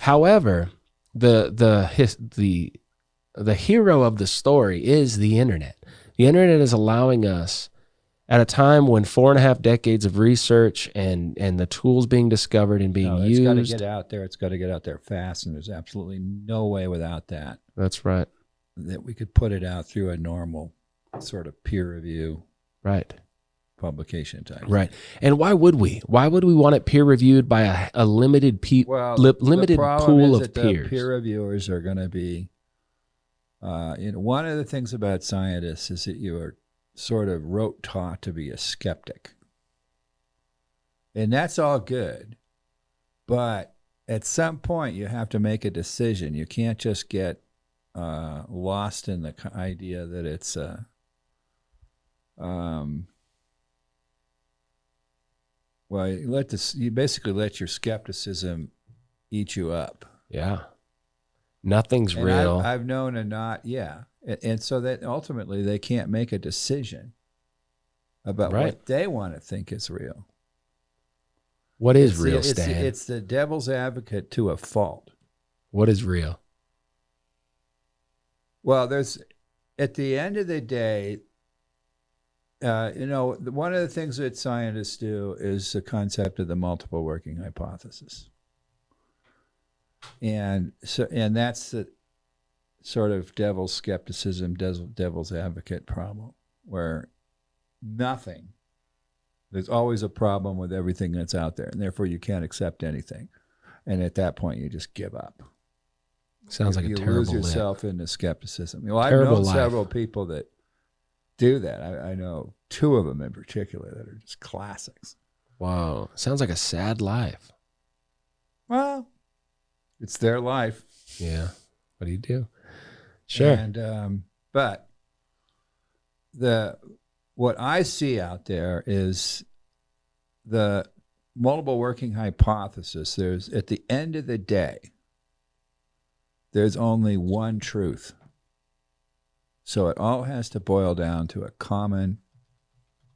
However, the hero of the story is the internet. The internet is allowing us, at a time when 4.5 decades of research and the tools being discovered and being used. It's got to get out there. It's got to get out there fast, and there's absolutely no way without that. That's right. That we could put it out through a normal sort of peer review. Right. Publication type. Right. And why would we? Why would we want it peer reviewed by a limited limited pool of peers? The peer reviewers are going to be, one of the things about scientists is that you are sort of rote taught to be a skeptic. And that's all good. But at some point you have to make a decision. You can't just get lost in the idea that it's well, you basically let your skepticism eat you up. Yeah. Nothing's real. I've known and so that ultimately they can't make a decision about what they want to think is real. What is real, Stan? It's the devil's advocate to a fault. What is real? Well, at the end of the day, one of the things that scientists do is the concept of the multiple working hypothesis. And that's the sort of devil's skepticism, devil's advocate problem, where there's always a problem with everything that's out there, and therefore you can't accept anything. And at that point, you just give up. Sounds like a terrible life. You lose yourself into skepticism. I've known several people that do that. I know 2 of them in particular that are just classics. Wow. Sounds like a sad life. Well, it's their life. Yeah. What do you do? Sure. And but what I see out there is the multiple working hypothesis. At the end of the day, there's only one truth. So it all has to boil down to a common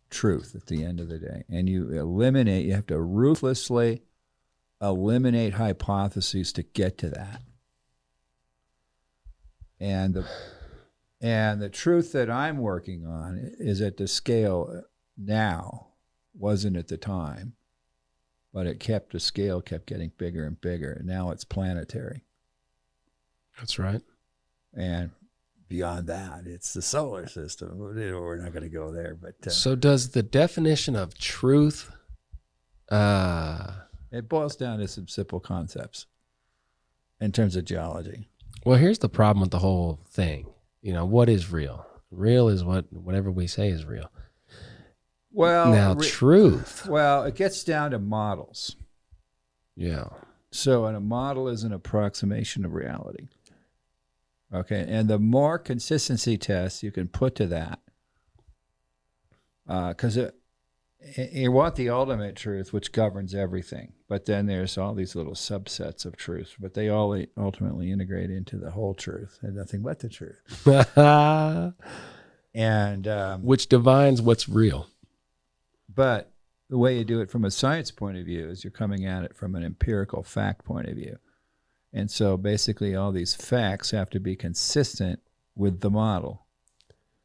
truth at the end of the day. And you have to ruthlessly eliminate hypotheses to get to that. And the truth that I'm working on is at the scale now, wasn't at the time, but the scale kept getting bigger and bigger, and now it's planetary. That's right. And beyond that, it's the solar system. We're not going to go there. But so does the definition of truth... it boils down to some simple concepts in terms of geology. Well, here's the problem with the whole thing. What is real? Real is whatever we say is real. Well, now truth. Well, it gets down to models. Yeah. So a model is an approximation of reality. Okay, and the more consistency tests you can put to that, because you want the ultimate truth, which governs everything. But then there's all these little subsets of truth, but they all ultimately integrate into the whole truth and nothing but the truth. And which defines what's real. But the way you do it from a science point of view is you're coming at it from an empirical fact point of view. And so basically all these facts have to be consistent with the model,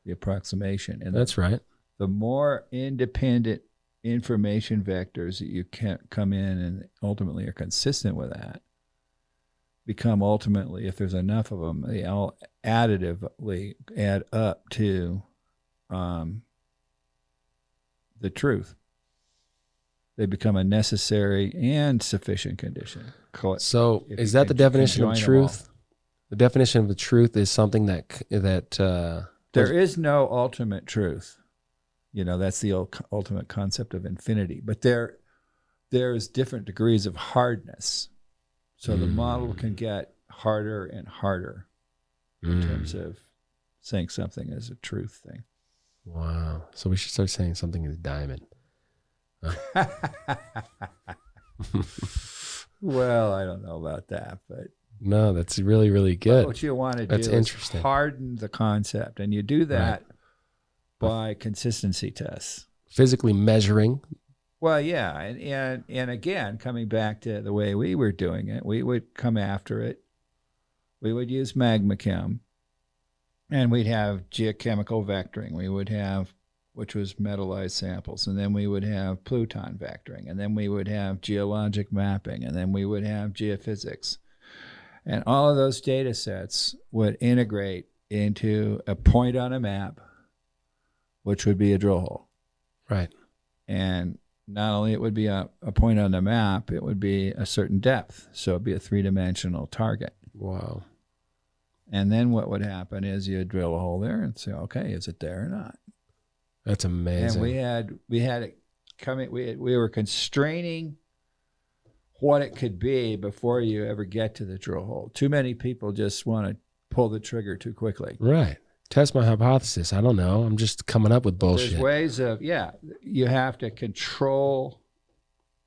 the approximation. And that's right. The more independent information vectors that you can come in and ultimately are consistent with that, become ultimately, if there's enough of them, they all additively add up to the truth. They become a necessary and sufficient condition. So is that the definition of truth? The definition of the truth is something that there is no ultimate truth. That's the ultimate concept of infinity. But there's different degrees of hardness. So the model can get harder and harder in terms of saying something is a truth thing. Wow. So we should start saying something is diamond. Huh? Well, I don't know about that, but no, that's really, really good. What you want to do is harden the concept, and you do that by consistency tests. Physically measuring Well, yeah, and again, coming back to the way we were doing it, we would come after it. We would use MagmaChem, and we'd have geochemical vectoring. We would have, which was metallized samples, and then we would have Pluton vectoring, and then we would have geologic mapping, and then we would have geophysics. And all of those data sets would integrate into a point on a map, which would be a drill hole. Right. And not only it would be a point on the map, it would be a certain depth. So it'd be a three-dimensional target. Wow. And then what would happen is you'd drill a hole there and say, okay, is it there or not? That's amazing. And we had it coming. We were constraining what it could be before you ever get to the drill hole. Too many people just want to pull the trigger too quickly. Right. Test my hypothesis. I don't know. I'm just coming up with bullshit. There's ways of, you have to control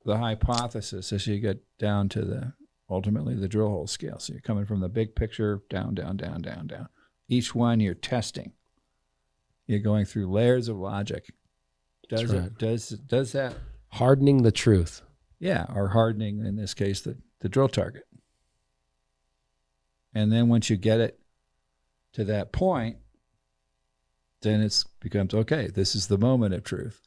the hypothesis as you get down to ultimately the drill hole scale. So you're coming from the big picture down, down, down, down, down. Each one you're testing. You're going through layers of logic. Does that hardening the truth? Yeah, or hardening, in this case, the drill target. And then once you get it to that point, then it becomes, okay, this is the moment of truth.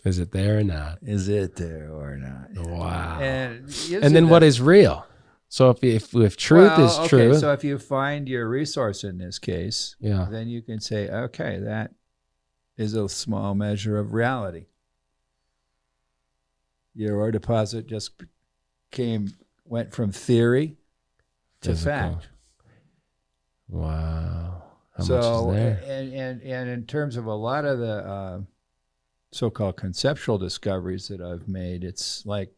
Is it there or not? Is it there or not? Wow. And then what is real? So if truth is true. So if you find your resource in this case, yeah, then you can say, okay, that is a small measure of reality. Your ore deposit just went from theory to fact. Wow. How so, much is there? And in terms of a lot of the so-called conceptual discoveries that I've made, it's like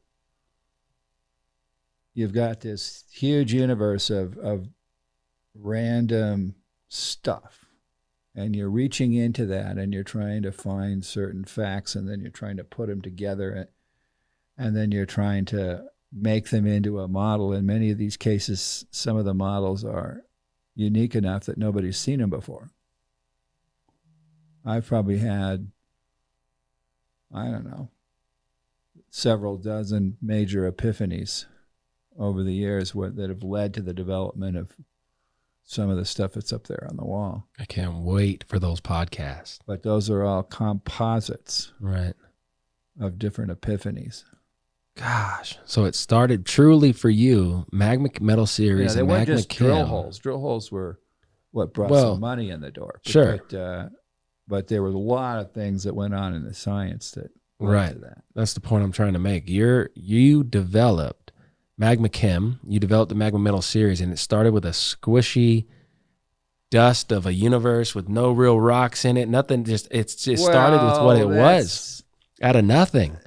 you've got this huge universe of random stuff, and you're reaching into that, and you're trying to find certain facts, and then you're trying to put them together, and then you're trying to make them into a model. In many of these cases, some of the models are unique enough that nobody's seen them before. I've probably had, I don't know, several dozen major epiphanies over the years that have led to the development of some of the stuff that's up there on the wall. I can't wait for those podcasts. But those are all composites, right, of different epiphanies. Gosh, so it started truly for you, Magma Metal Series, They and weren't just drill MagmaChem. holes. Drill holes were what brought some money in the door. Sure. But there was a lot of things that went on in the science that led to that. That's the point I'm trying to make. You developed MagmaChem, you developed the Magma Metal Series, and it started with a squishy dust of a universe with no real rocks in it. Nothing, it started with what it was, out of nothing.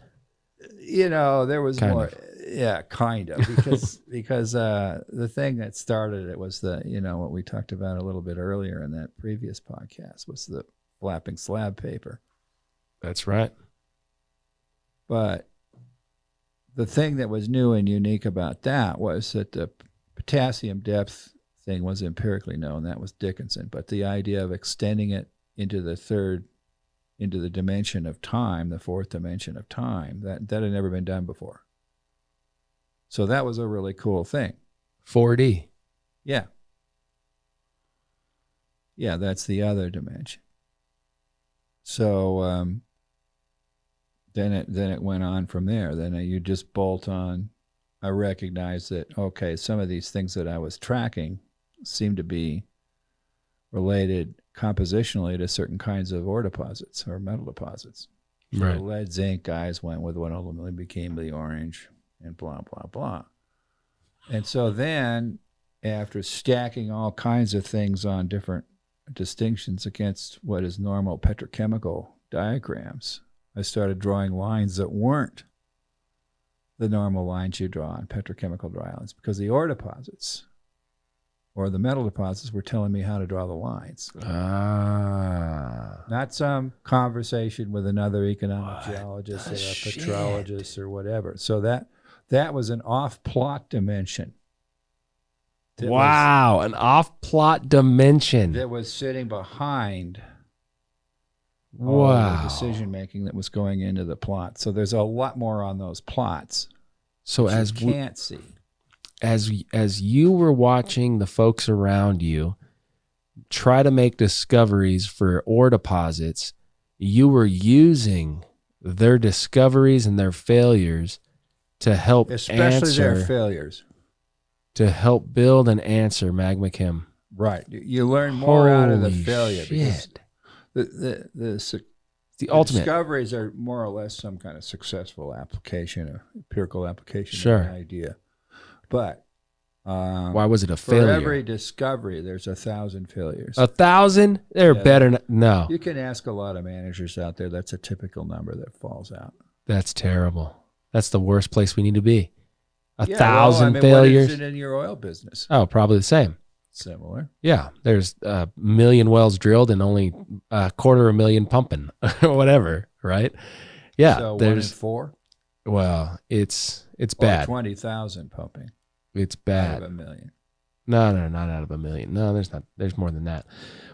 There was kind more of. Yeah, kind of, because the thing that started it was what we talked about a little bit earlier in that previous podcast was the flapping slab paper. That's right. But the thing that was new and unique about that was that the potassium depth thing was empirically known. That was Dickinson. But the idea of extending it into the dimension of time, the fourth dimension of time, that had never been done before. So that was a really cool thing. 4D. Yeah. Yeah, that's the other dimension. So then it went on from there. Then you just bolt on. I recognized that, okay, some of these things that I was tracking seem to be related compositionally to certain kinds of ore deposits or metal deposits. So right. The lead zinc guys went with what ultimately became the orange and blah, blah, blah. And so then, after stacking all kinds of things on different distinctions against what is normal petrochemical diagrams, I started drawing lines that weren't the normal lines you draw on petrochemical dry lines, because the ore deposits or the metal deposits were telling me how to draw the lines. Not some conversation with another economic geologist or a petrologist or whatever. So that was an off-plot dimension. An off-plot dimension. That was sitting behind all of Wow. the decision making that was going into the plot. So there's a lot more on those plots. So as you can't see. As you were watching the folks around you try to make discoveries for ore deposits, you were using their discoveries and their failures to help Especially their failures. To help build and answer MagmaChem. Right. You learn more out of the Holy failure shit. because The ultimate discoveries are more or less some kind of successful application, or empirical application Sure. of an idea. But why was it a for failure? every discovery, there's 1,000 failures. 1,000? They're Yeah, better. No, You can ask a lot of managers out there. That's a typical number that falls out. that's terrible. That's the worst place we need to be. A Yeah, thousand What failures. is it in your oil business? Oh, probably the same. Similar. Yeah, there's a million wells drilled and only 250,000 pumping or whatever, right? Yeah, So 1 in there's 4? well, it's Or bad. 20,000 pumping It's out bad. of 1,000,000. No, not out of 1,000,000. No, there's not. There's more than that.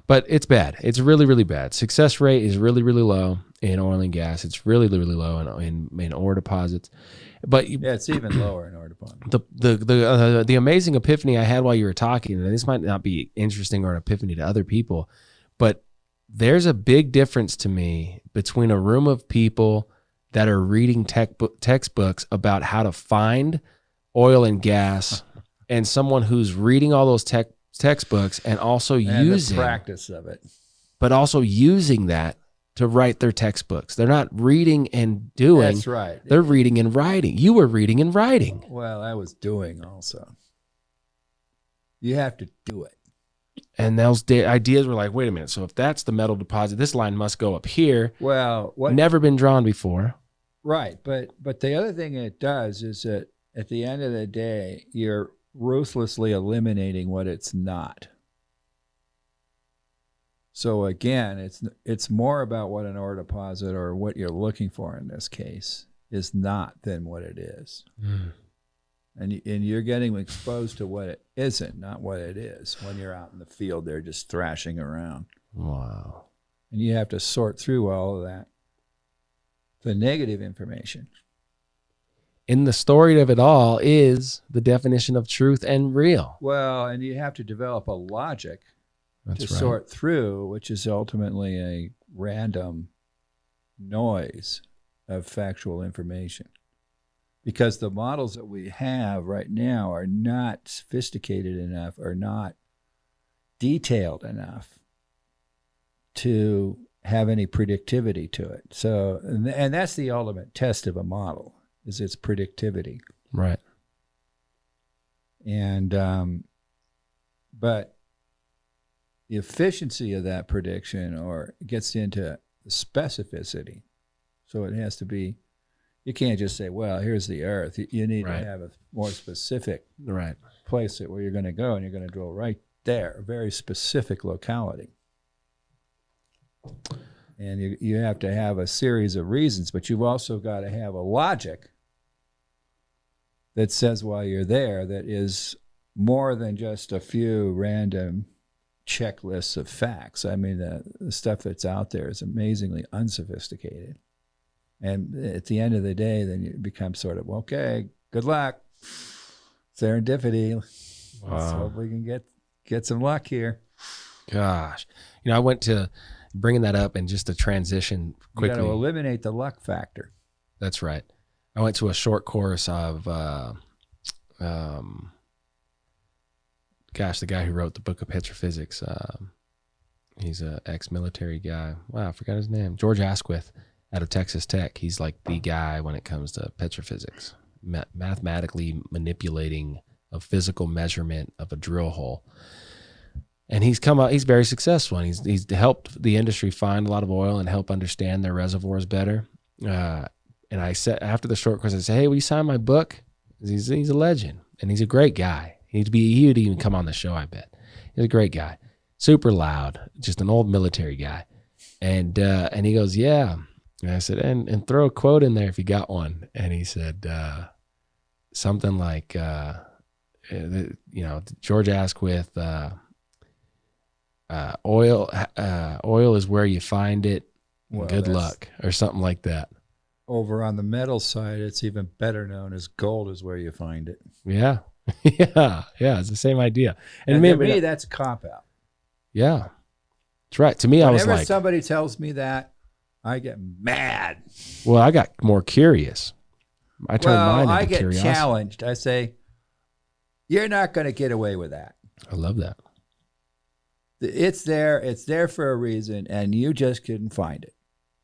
But it's bad. It's really, really bad. Success rate is really, really low in oil and gas. It's really, really low in ore deposits. But Yeah, it's even lower in ore deposits. the amazing epiphany I had while you were talking, and this might not be interesting or an epiphany to other people, but there's a big difference to me between a room of people that are reading textbooks about how to find oil and gas and someone who's reading all those textbooks and also And using the practice of it. but also using that to write their textbooks. They're not reading and doing. That's right. They're reading and writing. You were reading and writing. Well, I was doing also. You have to do it. And those ideas were like, wait a minute. So if that's the metal deposit, this line must go up here. Well, what? Never been drawn before. Right, but the other thing it does is that at the end of the day, you're ruthlessly eliminating what it's not. So again, it's more about what an ore deposit, or what you're looking for in this case, is not than what it is. Mm. And you're getting exposed to what it isn't, not what it is. When you're out in the field, they're just thrashing around. Wow. And you have to sort through all of that, the negative information. In the story of it all is the definition of truth and real. Well, and you have to develop a logic That's to right. sort through, which is ultimately a random noise of factual information. Because the models that we have right now are not sophisticated enough, or not detailed enough to have any predictivity to it. So, and that's the ultimate test of a model, is its predictivity. Right. And, but the efficiency of that prediction, or gets into the specificity. So it has to be, you can't just say, well, here's the earth. You need Right. to have a more specific Right. place where you're going to go, and you're going to drill right there, a very specific locality. And you have to have a series of reasons, but you've also got to have a logic that says while you're there, that is more than just a few random checklists of facts. I mean, the stuff that's out there is amazingly unsophisticated. And at the end of the day, then you become sort of, okay, good luck. Serendipity. Let's Wow. hope we can get some luck here. Gosh. You know, I went to bringing that up, and just to transition You got quickly. to eliminate the luck factor. That's right. I went to a short course of, gosh, the guy who wrote the book of petrophysics. He's an ex-military guy. Wow, I forgot his name. George Asquith out of Texas Tech. He's like the guy when it comes to petrophysics, mathematically manipulating a physical measurement of a drill hole. And he's come out, he's very successful, and he's helped the industry find a lot of oil and help understand their reservoirs better. And I said, after the short course, I said, hey, will you sign my book? He's a legend, and he's a great guy. He would even come on the show, I bet. He's a great guy. Super loud, just an old military guy. And he goes, yeah. And I said, and throw a quote in there if you got one. And he said something like, George Asquith, oil is where you find it. Well, Good that's- luck or something like that. Over on the metal side, it's even better known as gold is where you find it. Yeah. Yeah. Yeah. It's the same idea. And to maybe me, that's a cop-out. yeah. That's right. To me, I was Whenever like, somebody tells me that, I get mad. well, I got more curious. I turned mine into I get curiosity. challenged. I say, you're not going to get away with that. I love that. It's there. It's there for a reason, and you just couldn't find it.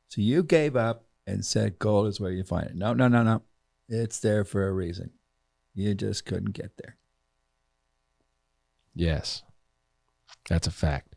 So you gave up and said gold is where you find it. No, no, no, no. It's there for a reason. You just couldn't get there. Yes. That's a fact.